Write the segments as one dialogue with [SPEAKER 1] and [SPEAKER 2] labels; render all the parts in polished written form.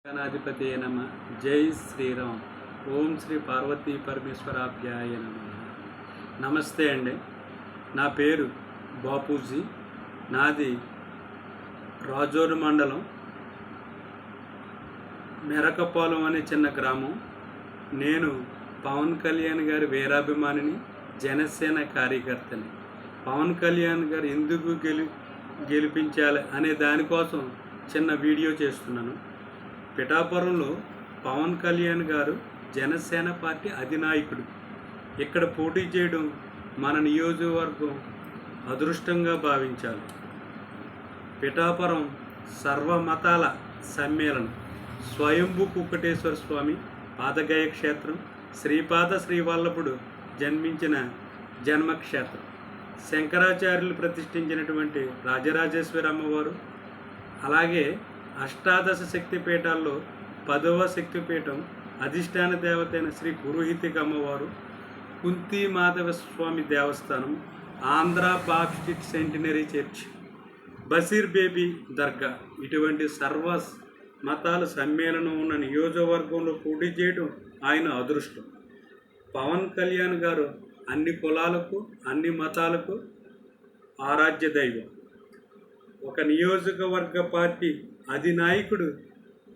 [SPEAKER 1] గణాధిపతి నమ. జై శ్రీరామ్. ఓం శ్రీ పార్వతీ పరమేశ్వరాభ్యాయ నమ. నమస్తే అండి. నా పేరు బాపూజీ. నాది రాజోరు మండలం మెరకపాలెం అనే చిన్న గ్రామం. నేను పవన్ కళ్యాణ్ గారి వీరాభిమానిని, జనసేన కార్యకర్తని. పవన్ కళ్యాణ్ గారు ఎందుకు గెలిపించాలి అనే దానికోసం చిన్న వీడియో చేస్తున్నాను. పిఠాపురంలో పవన్ కళ్యాణ్ గారు జనసేన పార్టీ అధినాయకుడు. ఇక్కడ పోటీ చేయడం మన నియోజకవర్గం అదృష్టంగా భావించాలి. పిఠాపురం సర్వమతాల సమ్మేళనం, స్వయంభూ కుక్కటేశ్వర స్వామి పాదగయ క్షేత్రం, శ్రీపాద శ్రీవల్లభుడు జన్మించిన జన్మక్షేత్రం, శంకరాచార్యులు ప్రతిష్ఠించినటువంటి రాజరాజేశ్వరి అమ్మవారు, అలాగే అష్టాదశ శక్తిపీఠాల్లో 10వ శక్తిపీఠం అధిష్టాన దేవతైన శ్రీ పురోహితిక అమ్మవారు, Kunti Madhava Swamy Devasthanam, Andhra Baptist centenary church, Basheer Bibi Dargah, ఇటువంటి సర్వ మతాల సమ్మేళనం ఉన్న నియోజకవర్గంలో పోటీ చేయడం ఆయన అదృష్టం. పవన్ కళ్యాణ్ గారు అన్ని కులాలకు, అన్ని మతాలకు ఆరాధ్య దైవం. ఒక నియోజకవర్గ పార్టీ అధినాయకుడు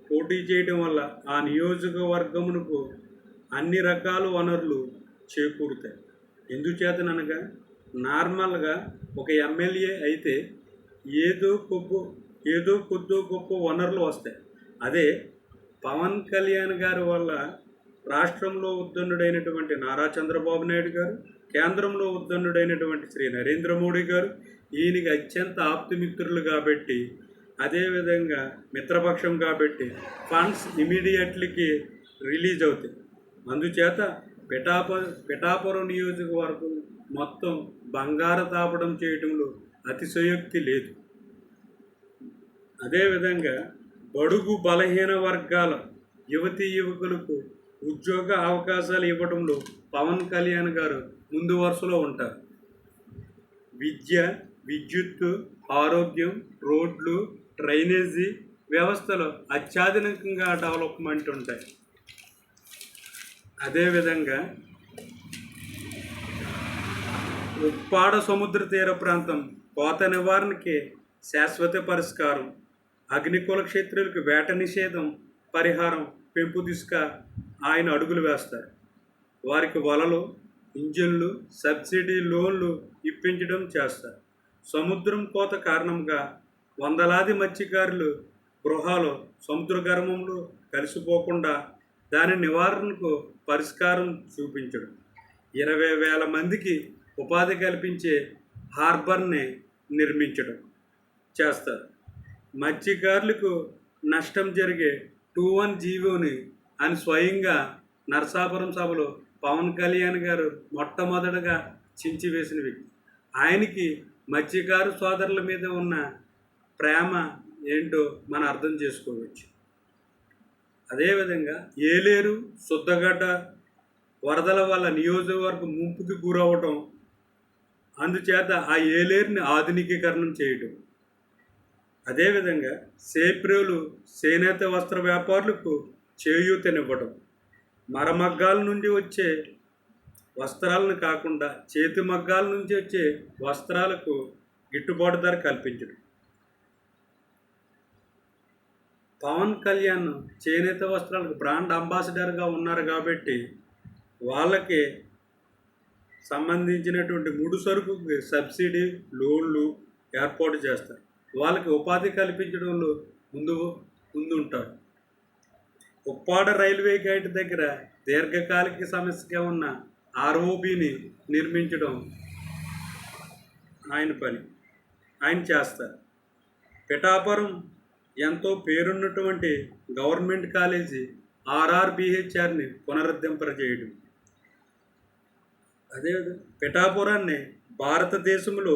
[SPEAKER 1] పోటీ చేయడం వల్ల ఆ నియోజకవర్గమునకు అన్ని రకాల వనరులు చేకూరుతాయి. ఎందుచేతనగా నార్మల్గా ఒక ఎమ్మెల్యే అయితే ఏదో కొద్దో గొప్ప వనరులు వస్తాయి. అదే పవన్ కళ్యాణ్ గారి వల్ల రాష్ట్రంలో ఉద్దండుడైనటువంటి నారా చంద్రబాబు నాయుడు గారు, కేంద్రంలో ఉద్దండుడైనటువంటి శ్రీ నరేంద్ర మోడీ గారు ఈయనకి అత్యంత ఆప్తమిత్రులు కాబట్టి, అదేవిధంగా మిత్రపక్షం కాబట్టి ఫండ్స్ ఇమీడియట్లీకి రిలీజ్ అవుతాయి. అందుచేత పిఠాపురం నియోజకవర్గం మొత్తం బంగారు తాపడం చేయడంలో అతిశయోక్తి లేదు. అదేవిధంగా బడుగు బలహీన వర్గాల యువతీ యువకులకు ఉద్యోగ అవకాశాలు ఇవ్వడంలో పవన్ కళ్యాణ్ గారు ముందు వరుసలో ఉంటారు. విద్య, విద్యుత్తు, ఆరోగ్యం, రోడ్లు, డ్రైనేజీ వ్యవస్థలు అత్యాధునికంగా డెవలప్మెంట్ ఉంటాయి. అదేవిధంగా ఉప్పాడ సముద్ర తీర ప్రాంతం కోత నివారణకి శాశ్వత పరిష్కారం, అగ్నికుల క్షేత్రులకు వేట నిషేధం పరిహారం పెంపు దిశగా ఆయన అడుగులు వేస్తారు. వారికి వలలు, ఇంజిన్లు, సబ్సిడీ లోన్లు ఇప్పించడం చేస్తారు. సముద్రం కోత కారణంగా వందలాది మత్స్యకారులు గృహాలు సముద్ర గర్భంలో కలిసిపోకుండా దాని నివారణకు పరిష్కారం చూపించడం, 20,000 మందికి ఉపాధి కల్పించే హార్బర్ని నిర్మించడం చేస్తారు. మత్స్యకారులకు నష్టం జరిగే 2-1 జీవోని అని స్వయంగా నరసాపురం సభలో పవన్ కళ్యాణ్ గారు మొట్టమొదటగా చించివేసిన వ్యక్తి. ఆయనకి మత్స్యకారు సోదరుల మీద ఉన్న ప్రేమ ఏంటో మనం అర్థం చేసుకోవచ్చు. అదేవిధంగా ఏలేరు, శుద్ధగడ్డ వరదల వల్ల నియోజకవర్గం ముంపుకి గురవటం, అందుచేత ఆ ఏలేరుని ఆధునికీకరణం చేయటం. అదేవిధంగా సేప్రేలు చేనేత వస్త్ర వ్యాపారులకు చేయూతనివ్వడం, మరమగ్గాల నుండి వచ్చే వస్త్రాలను కాకుండా చేతి మగ్గాల నుంచి వచ్చే వస్త్రాలకు గిట్టుబాటు ధర కల్పించడం. పవన్ కళ్యాణ్ చేనేత వస్త్రాలకు బ్రాండ్ అంబాసిడర్గా ఉన్నారు కాబట్టి వాళ్ళకి సంబంధించినటువంటి ముడి సరుకుకి సబ్సిడీ లోన్లు ఏర్పాటు చేస్తారు. వాళ్ళకి ఉపాధి కల్పించడంలో ముందుంటారు. ఉప్పాడ రైల్వే గేట్ దగ్గర దీర్ఘకాలిక సమస్యగా ఉన్న ఆర్ఓబిని నిర్మించడం ఆయన పని, ఆయన చేస్తారు. పిఠాపురం ఎంతో పేరున్నటువంటి గవర్నమెంట్ కాలేజీ RRBHRని పునరుద్ధరింపజేయడం. అదేవిధంగా పిఠాపురాన్ని భారతదేశంలో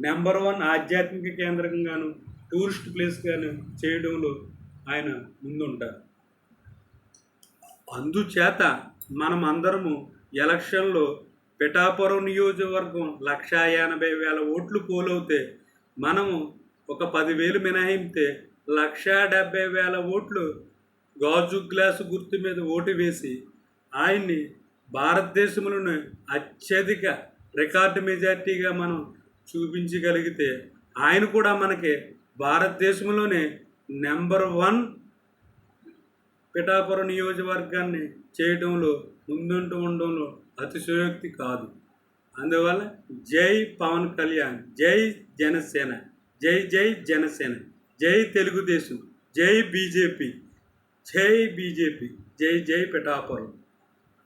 [SPEAKER 1] నెంబర్ 1 ఆధ్యాత్మిక కేంద్రంగాను, టూరిస్ట్ ప్లేస్గాను చేయడంలో ఆయన ముందుంటారు. అందుచేత మనం అందరము ఎలక్షన్లో పిఠాపురం నియోజకవర్గం 1,80,000 ఓట్లు పోలవుతే మనము ఒక 10,000 మినహాయిస్తే 1,70,000 ఓట్లు గాజు గ్లాసు గుర్తు మీద ఓటు వేసి ఆయన్ని భారతదేశంలోనే అత్యధిక రికార్డు మెజార్టీగా మనం చూపించగలిగితే ఆయన కూడా మనకి భారతదేశంలోనే నెంబర్ 1 పిఠాపురం నియోజకవర్గాన్ని చేయడంలో ముందుంటూ ఉండడంలో అతిశయోక్తి కాదు. అందువల్ల జై పవన్ కళ్యాణ్, జై జనసేన, జై జై జనసేన, జై తెలుగుదేశం, జై బీజేపీ, జై బీజేపీ, జై జై పిఠాపురం.